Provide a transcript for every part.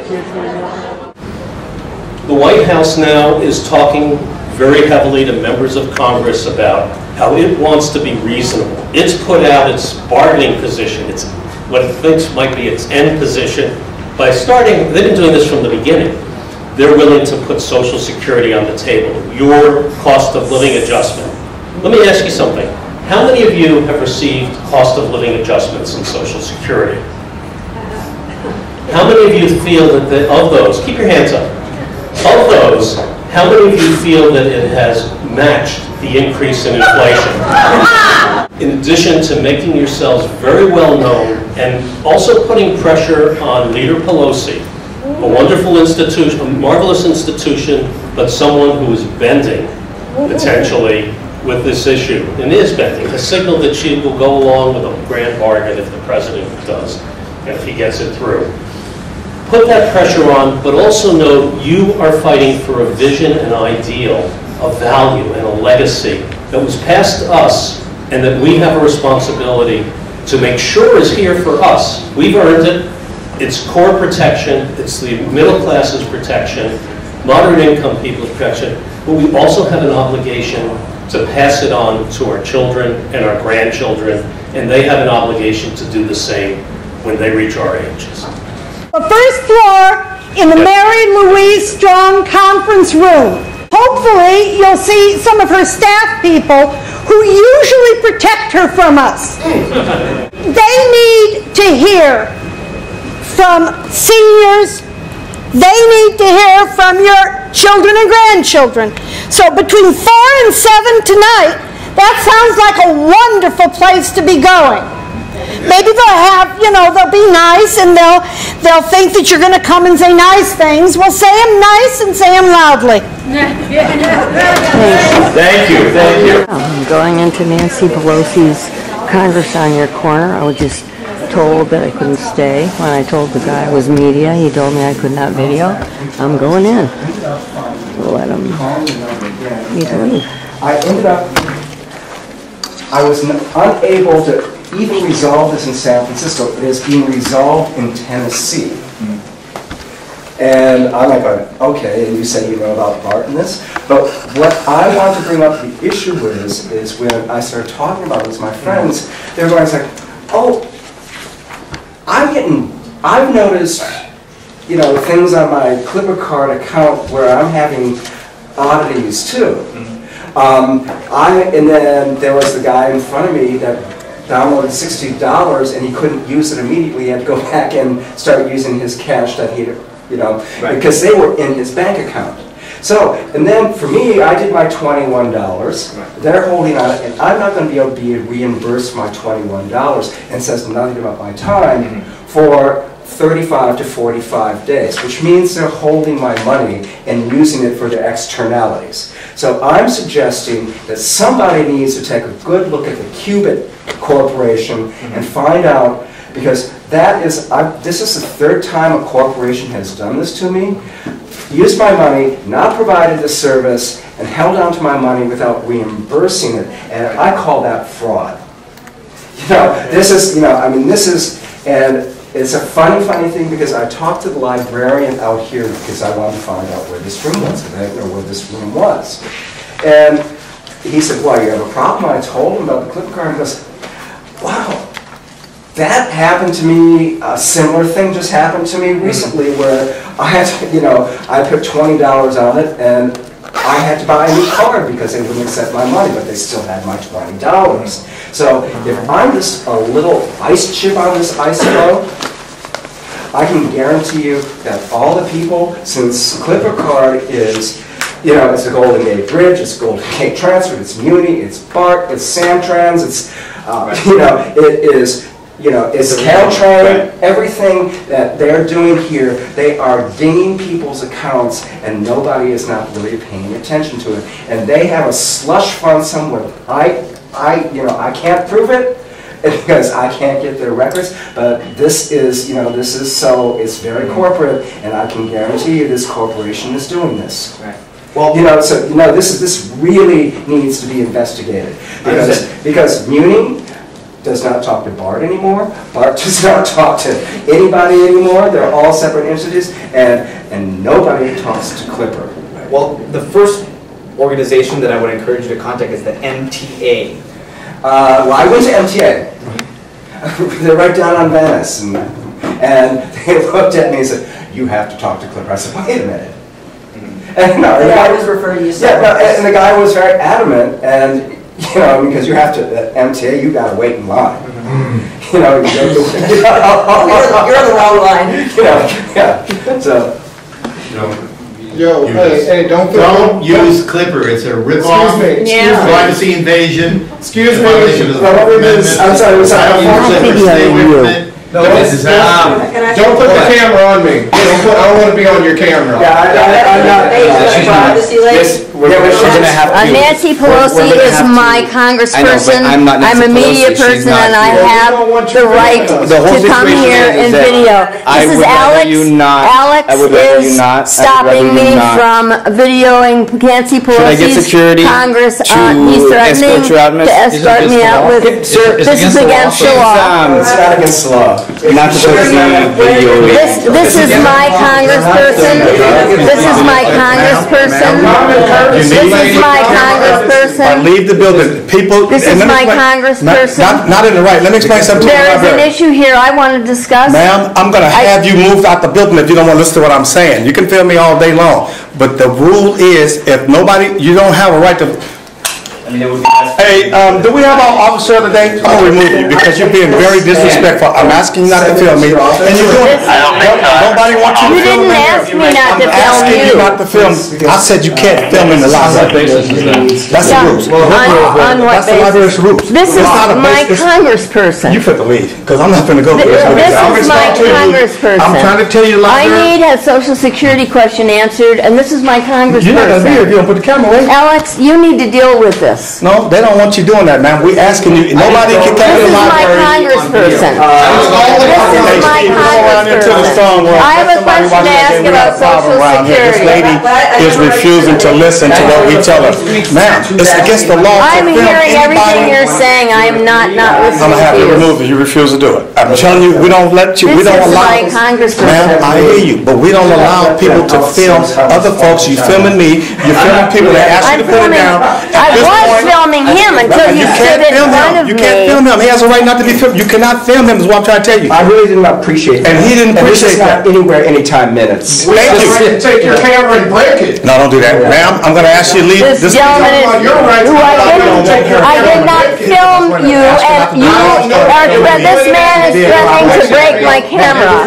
The White House now is talking very heavily to members of Congress about how it wants to be reasonable. It's put out its bargaining position, it's what it thinks might be its end position. By starting, they've been doing this from the beginning. They're willing to put Social Security on the table, your cost of living adjustment. Let me ask you something. How many of you have received cost of living adjustments in Social Security? How many of you feel that, of those, keep your hands up, of those, how many of you feel that it has matched the increase in inflation? In addition to making yourselves very well known and also putting pressure on Leader Pelosi, a wonderful institution, a marvelous institution, but someone who is bending potentially with this issue, and is bending, has signaled that she will go along with a grand bargain if the president does, and if he gets it through. Put that pressure on, but also know you are fighting for a vision and ideal, a value and a legacy that was passed to us and that we have a responsibility to make sure is here for us. We've earned it. It's core protection. It's the middle class's protection, moderate income people's protection, but we also have an obligation to pass it on to our children and our grandchildren, and they have an obligation to do the same when they reach our ages. The first floor in the Mary Louise Strong conference room. Hopefully you'll see some of her staff people who usually protect her from us. They need to hear from seniors. They need to hear from your children and grandchildren. So between 4 and 7 tonight, that sounds like a wonderful place to be going. Maybe they'll have, they'll be nice and they'll think that you're going to come and say nice things. Well, say them nice and say them loudly. Thank you, thank you. I'm going into Nancy Pelosi's Congress on your corner. I was just told that I couldn't stay. When I told the guy it was media, he told me I could not video. I'm going in. We'll let him leave. I was unable to even resolve this in San Francisco. It is being resolved in Tennessee. And I'm like, okay, and you say you know about Bart in this. But what I want to bring up the issue with is when I started talking about it with my friends, they're going like, oh, I've noticed, things on my Clipper card account where I'm having oddities too. And then there was the guy in front of me that downloaded $60 and he couldn't use it immediately. He had to go back and start using his cash that he, Right. because they were in his bank account. So, and then for me, I did my $21. Right. They're holding on it, and I'm not going to be able to reimburse my $21, and says nothing about my time, for 35 to 45 days, which means they're holding my money and using it for their externalities. So I'm suggesting that somebody needs to take a good look at the Qubit Corporation and find out, because that is, this is the third time a corporation has done this to me, used my money, not provided the service, and held on to my money without reimbursing it, and I call that fraud. This is, this is, and it's a funny thing, because I talked to the librarian out here because I wanted to find out where this room was, because I didn't know where this room was. And he said, well, you have a problem? I told him about the clip card, and he goes, wow, that happened to me, a similar thing just happened to me recently, where I had to, I put $20 on it, and I had to buy a new card because they wouldn't accept my money, but they still had my $20. So if I'm just a little ice chip on this ice floe, I can guarantee you that all the people, since Clipper Card is, it's the Golden Gate Bridge, it's Golden Gate Transfer, it's Muni, it's BART, it's Samtrans, it's, it is, it's Caltrain, everything that they're doing here, they are dinging people's accounts, and nobody is not really paying attention to it. And they have a slush fund somewhere. I can't prove it because I can't get their records, but this is, this is so, it's very corporate, and I can guarantee you this corporation is doing this. Right. Well, this really needs to be investigated, because Muni, does not talk to Bart anymore. Bart does not talk to anybody anymore. They're all separate entities, and nobody talks to Clipper. Well, the first organization that I would encourage you to contact is the MTA. Well, I went to MTA. They're right down on Venice, and they looked at me and said, "You have to talk to Clipper." I said, "Wait a minute." And no, the guy was referring to you. Yeah, no, and the guy was very adamant, and you know, because you have to at MTA, you got to wait in line. You know, you're on the wrong line. You know, yeah. So, Yo, hey, don't use Clipper. It's a rip-off. Privacy invasion. Excuse me. I'm sorry. Stay away from it. No, don't put the camera on me. I don't want to be on your camera. Yeah, I'm not. Nancy Pelosi is my congressperson. I'm a media person, and I have the right to come here and video. This is Alex. Alex is stopping me from videoing Nancy Pelosi's Congress. He's threatening to escort me out with. This is against the law. It's not against the law. Not supposed to be videoing. This is my congressperson. This is my congressperson. This is my congressperson. Leave the building. People. This is my congressperson. Not in the right. Let me explain something to you. There is an issue here I want to discuss. Ma'am, I'm going to have you moved out the building if you don't want to listen to what I'm saying. You can film me all day long. But the rule is, if nobody, you don't have a right to. Hey, do we have our officer of the day? I'm going to remove you because you're being very disrespectful. I'm asking you not to film me, and you're doing it. Nobody wants you to film me. You didn't ask me not to film asking you not to film. I said you can't film in the library. That's the rules. On what That's the library's rules. This is my congressperson. You fit the lead, because I'm not going to go there. This is my congressperson. I'm trying to tell you, I need a Social Security question answered, and this is my congressperson. You're not going to be here if you don't put the camera away. Alex, you need to deal with this. No, they don't want you doing that, man. We asking you. Nobody can come to the library. This is my congressperson. I have a question to ask about Social Security. This lady is refusing to listen to what we tell her. Ma'am, it's against the law. I'm hearing everything you're saying. I am not listening I'm going to have to you you. removed if you refuse to do it. I'm telling you, we don't let you. We don't allow. This is my congressperson. Ma'am, I hear you, but we don't allow people to film other folks. You filming me. You're filming people that ask you to put it down. I was filming him until you stood in front of me. You can't film him. He has a right not to be filmed. You cannot film him is what I'm trying to tell you. I really did not appreciate that. And he didn't appreciate that. This is not anywhere, anytime, minutes. Thank you. Take your camera and break it. No, don't do that. Ma'am, I'm going to ask you to leave. This gentleman is, who I did not film you, and you are, this man is threatening to break my camera.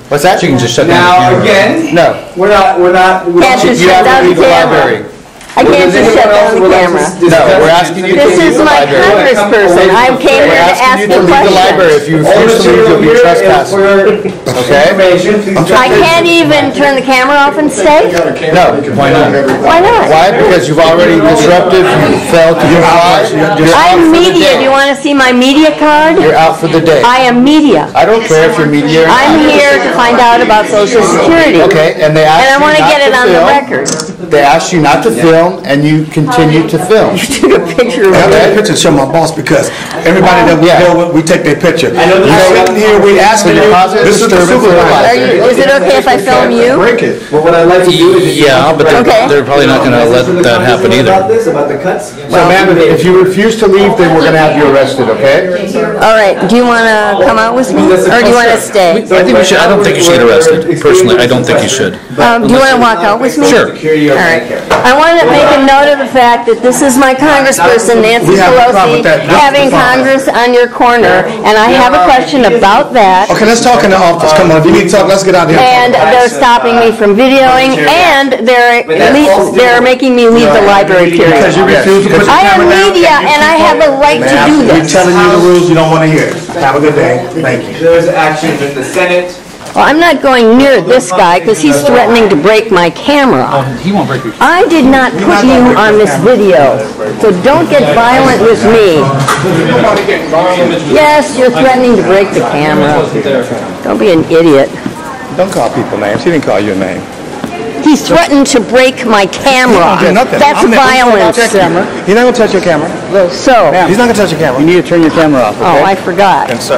What's that? She can just shut down Now, again, No. We're not. Can't just shut down the camera. I can't just shut down the camera. No, we're asking you to This leave is the my library. congressperson. I came here to ask We're asking you a to leave the library. If question. you refuse to leave, you'll be trespassing. Okay? I can't even turn the camera off and stay? No. Why not? Why not? Why? Because you've already disrupted. You failed to comply. You're out I'm for the media. Do day. you want to see my media card? You're out for the day. I am media. I don't care if you're media or not. I'm here to find out about Social Security. Okay, and they And asked I you want to not get it to on the film. record. They asked you not to film, and you continue to film. You took a picture of I have me. that picture to show my boss because everybody that we go with, we take their picture. You're sitting here, we asking you, this is the supervisor. Is it okay if I film you? Break it. Well, what I'd like to do is... Yeah, but Okay. they're probably not going to let that happen either. About this, about the cuts? So, ma'am, if you refuse to leave, then we're going to have you arrested, okay? All right. Do you want to come out with me, or do you want to stay? I think we should. I don't think you should get arrested. Personally, I don't think you should. Do you want to walk out with me? Sure. All right. I want to make a note of the fact that this is my congressperson, Nancy We have a problem Pelosi, with that. having Congress on your corner, and I have a question about that. Okay, let's talk in the office. Come on, if you need to talk, let's get out of here. And they're stopping me from videoing, and they're making me leave the library, period. Because you refuse to put your I am camera down. media, and I have a right to do We're this. telling you the rules, you don't want to hear. Have a good day. Thank you. there's actions in the Senate. Well, I'm not going near this guy because he's threatening to break my camera. He won't break your. I did not put you on this video, so don't get violent with me. Yes, you're threatening to break the camera. Don't be an idiot. Don't call people names. He didn't call you a name. He threatened to break my camera. He won't do nothing. That's I'm never gonna violence. touch your camera. He's not gonna touch your camera. So, He's not gonna touch your camera. You need to turn your camera off, oh, I forgot. And sir.